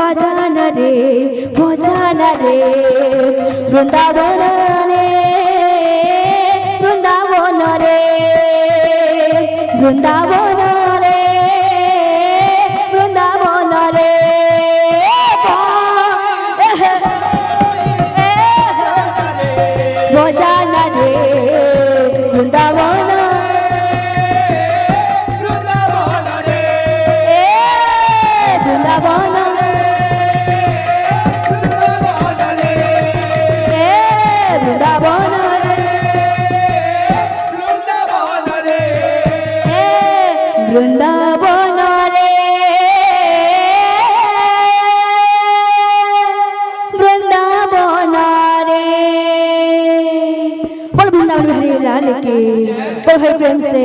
भजन रे वृंदावन रे वृंदावन रे वृंदावन रे वृंदावन रे भजन रे वृंदावन वृंदावन वृंदावन रे वृंदावन रे बोल वृंदावन बिहारी लाल के बोल भाई प्रेम से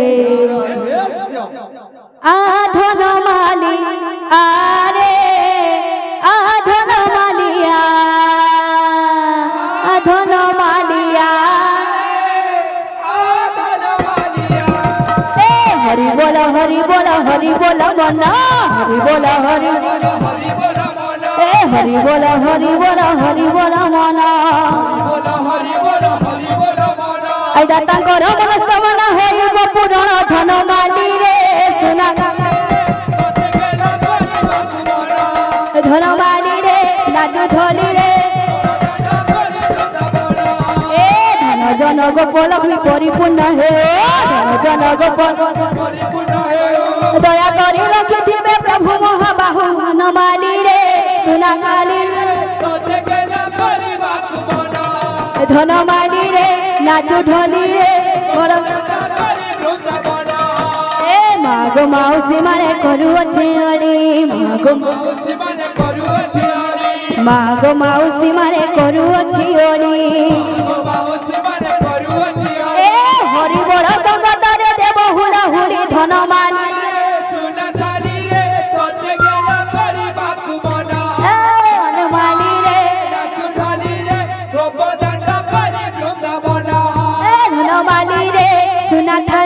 आधन माली आरे आधन मालिया आधन मालिया हरि बोला मना हरि बोला हरि बोला मना ऐदा तांकर मनस्कामना होइब पूरण धन माली रे सुना धन माली रे नाच ढोली रे धन जन गोपाल परिपूर्ण हे धन जन गोपाल दया करी रखिथिबे प्रभु महाबाहु धन माली रे सुना माली रे धन माली रे नाच ढोली रे मागो माउसी माने करुअछि अली मागो माउसी माने करुअछि अली हरि बड़ संगत रे देव हुड़ा हुड़ी धन माली सुना था